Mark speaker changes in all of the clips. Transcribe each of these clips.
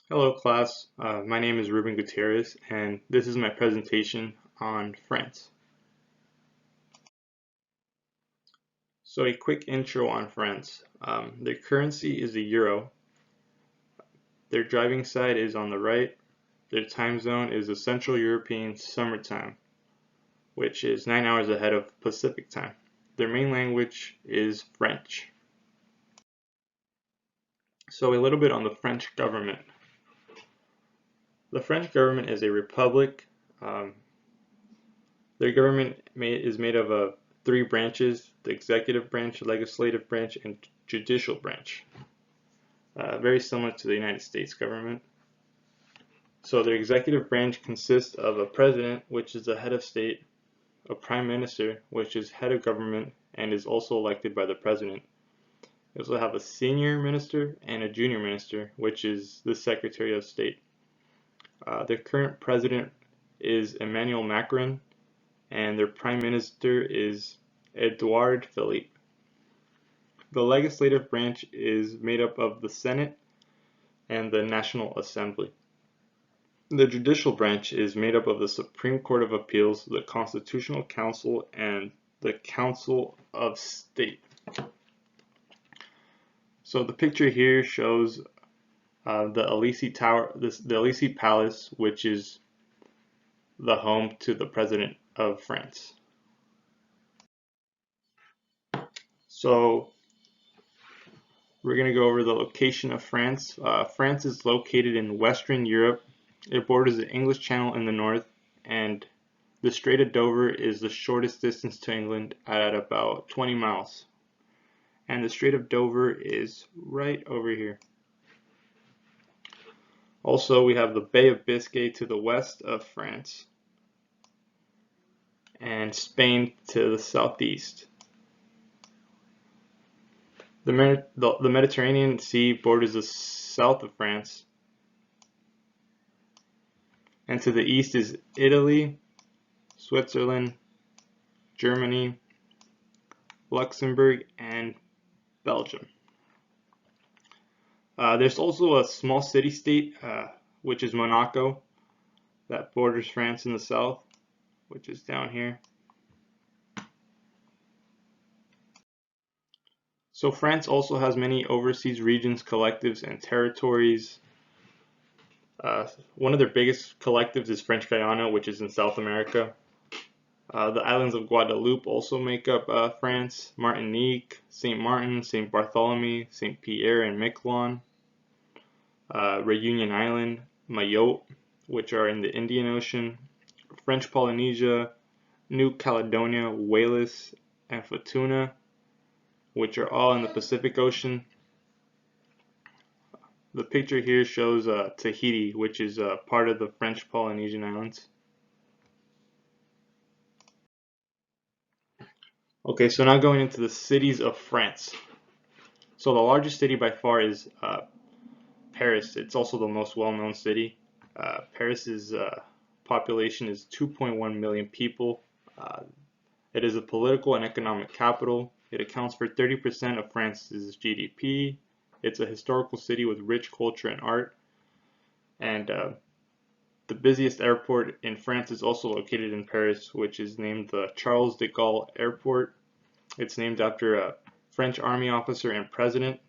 Speaker 1: Hello class, my name is Ruben Gutierrez and this is my presentation on France. So a quick intro on France. Their currency is the euro, their driving side is on the right, their time zone is the Central European summertime, which is 9 hours ahead of Pacific time. Their main language is French. So a little bit on the French government. The French government is a republic. Um, Their government is made up of three branches: the executive branch, legislative branch, and judicial branch. Very similar to the United States government. So the executive branch consists of a president, which is the head of state, a prime minister, which is head of government and is also elected by the president. You also have a senior minister and a junior minister, which is the secretary of state. The current president is Emmanuel Macron, and their prime minister is Edouard Philippe. The legislative branch is made up of the Senate and the National Assembly. The judicial branch is made up of the Supreme Court of Appeals, the Constitutional Council, and the Council of State. So the picture here shows the Elysee Tower, the Elysee Palace, which is the home to the President of France. So we're going to go over the location of France. France is located in Western Europe. It borders the English Channel in the north, and the Strait of Dover is the shortest distance to England at about 20 miles. And the Strait of Dover is right over here. Also, we have the Bay of Biscay to the west of France, and Spain to the southeast. The Mediterranean Sea borders the south of France, and to the east is Italy, Switzerland, Germany, Luxembourg, and Belgium. There's also a small city-state, which is Monaco, that borders France in the south, which is down here. So France also has many overseas regions, collectives, and territories. One of their biggest collectives is French Guiana, which is in South America. The islands of Guadeloupe also make up France, Martinique, Saint Martin, Saint Bartholomew, Saint Pierre, and Miquelon. Reunion Island, Mayotte, which are in the Indian Ocean, French Polynesia, New Caledonia, Wallis, and Futuna, which are all in the Pacific Ocean. The picture here shows Tahiti, which is part of the French Polynesian Islands. Okay, so now going into the cities of France. So the largest city by far is Paris. It's also the most well-known city. Paris's population is 2.1 million people. It is a political and economic capital. It accounts for 30% of France's GDP. It's a historical city with rich culture and art. And the busiest airport in France is also located in Paris, which is named the Charles de Gaulle Airport. It's named after a French army officer and president.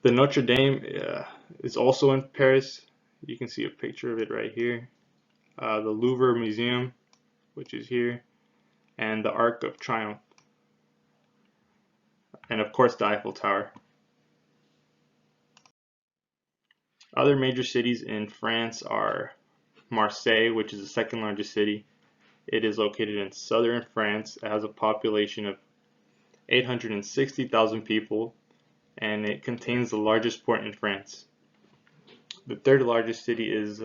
Speaker 1: The Notre Dame is also in Paris. You can see a picture of it right here. The Louvre Museum, which is here, and the Arc of Triumph, and of course the Eiffel Tower. Other major cities in France are Marseille, which is the second largest city. It is located in southern France. It has a population of 860,000 people, and it contains the largest port in France. The third largest city is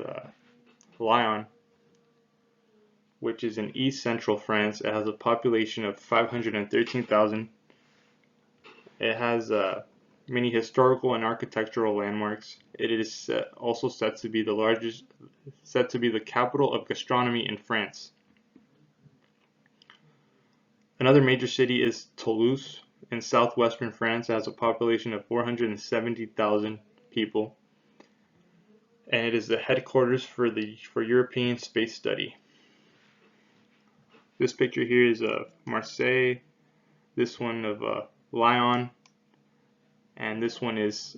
Speaker 1: Lyon, which is in east central France. It has a population of 513,000. It has many historical and architectural landmarks. It is also said to be the capital of gastronomy in France. Another major city is Toulouse. in southwestern France. It has a population of 470,000 people, and it is the headquarters for European space study. This picture here is of Marseille, this one of Lyon, and this one is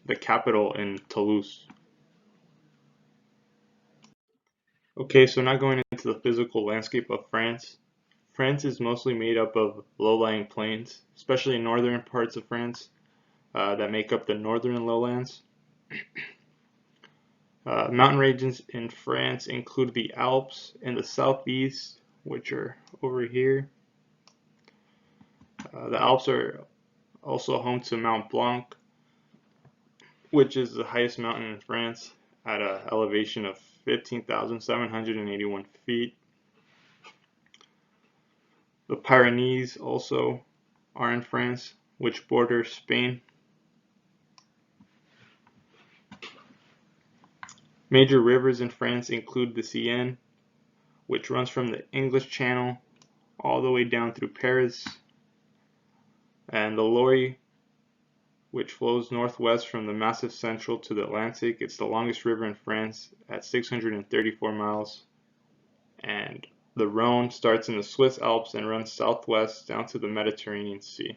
Speaker 1: the capital in Toulouse. Okay, so now going into the physical landscape of France. France is mostly made up of low-lying plains, especially in northern parts of France that make up the northern lowlands. Mountain regions in France include the Alps in the southeast, which are over here. The Alps are also home to Mount Blanc, which is the highest mountain in France at an elevation of 15,781 feet. The Pyrenees also are in France, which border Spain. Major rivers in France include the Seine, which runs from the English Channel all the way down through Paris, and the Loire, which flows northwest from the massive central to the Atlantic. It's the longest river in France at 634 miles. And the Rhone starts in the Swiss Alps and runs southwest down to the Mediterranean Sea.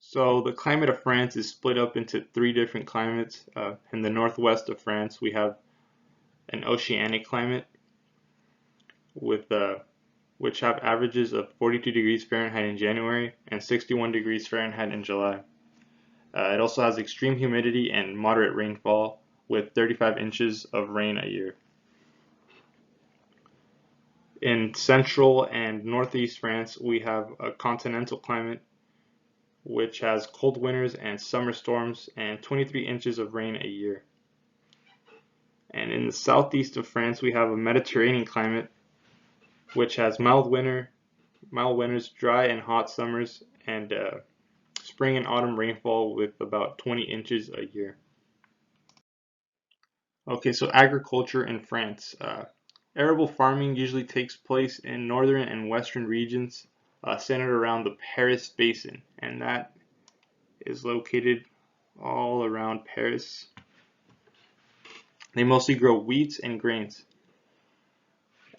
Speaker 1: So the climate of France is split up into three different climates. In the northwest of France, we have an oceanic climate with which have averages of 42 degrees Fahrenheit in January and 61 degrees Fahrenheit in July. It also has extreme humidity and moderate rainfall with 35 inches of rain a year. In central and northeast France, we have a continental climate which has cold winters and summer storms and 23 inches of rain a year. And in the southeast of France, we have a Mediterranean climate which has mild winters, dry and hot summers, and spring and autumn rainfall with about 20 inches a year. Okay, so agriculture in France. Arable farming usually takes place in northern and western regions centered around the Paris Basin, and that is located all around Paris. They mostly grow wheat and grains.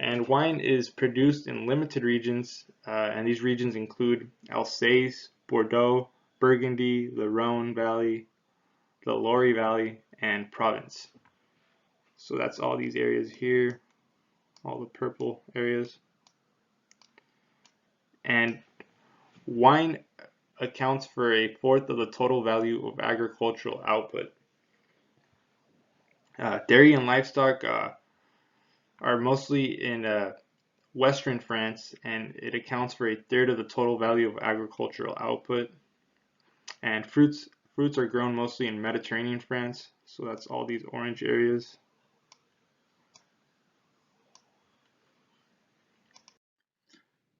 Speaker 1: And wine is produced in limited regions, and these regions include Alsace, Bordeaux, Burgundy, the Rhone Valley, the Loire Valley, and Provence. So that's all these areas here, all the purple areas. And wine accounts for a fourth of the total value of agricultural output. Dairy and livestock are mostly in western France, and it accounts for a third of the total value of agricultural output. And fruits are grown mostly in Mediterranean France, so that's all these orange areas.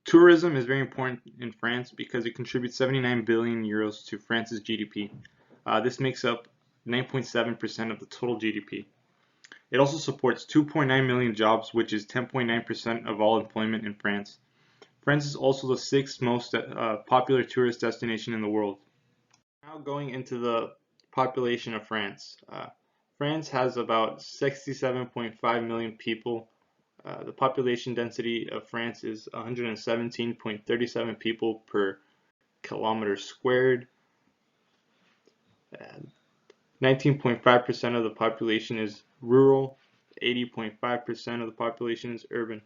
Speaker 1: Tourism is very important in France because it contributes 79 billion euros to France's GDP. This makes up 9.7% of the total GDP. It also supports 2.9 million jobs, which is 10.9% of all employment in France. France is also the sixth most popular tourist destination in the world. Now going into the population of France. France has about 67.5 million people. The population density of France is 117.37 people per kilometer squared. 19.5% of the population is rural, 80.5% of the population is urban.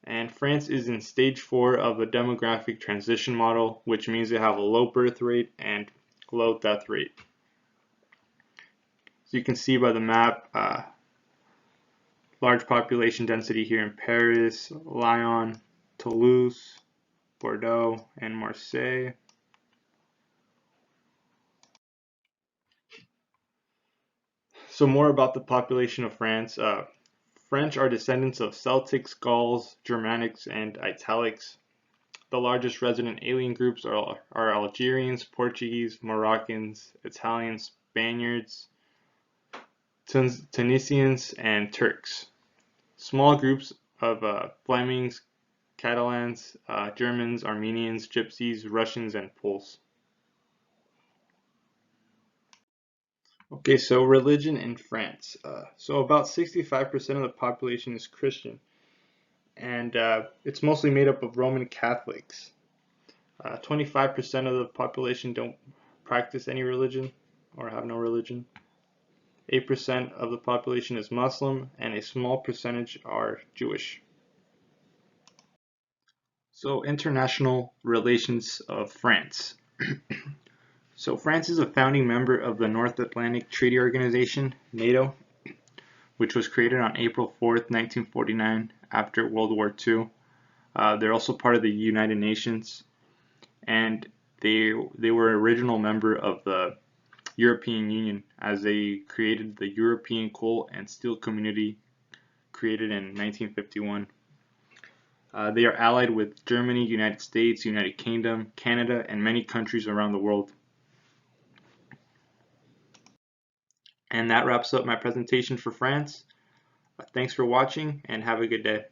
Speaker 1: And France is in stage 4 of a demographic transition model, which means they have a low birth rate and low death rate. So you can see by the map, large population density here in Paris, Lyon, Toulouse, Bordeaux, and Marseille. So more about the population of France. French are descendants of Celtics, Gauls, Germanics, and Italics. The largest resident alien groups are Algerians, Portuguese, Moroccans, Italians, Spaniards, Tunisians, and Turks. Small groups of Flemings, Catalans, Germans, Armenians, Gypsies, Russians, and Poles. Okay, so religion in France. So about 65% of the population is Christian, and it's mostly made up of Roman Catholics. 25% of the population don't practice any religion or have no religion. 8% of the population is Muslim, and a small percentage are Jewish. So, international relations of France. So, France is a founding member of the North Atlantic Treaty Organization, NATO, which was created on April 4th, 1949, after World War II. They're also part of the United Nations, and they were original member of the European Union as they created the European Coal and Steel Community, created in 1951. They are allied with Germany, United States, United Kingdom, Canada, and many countries around the world. And that wraps up my presentation for France. Thanks for watching and have a good day.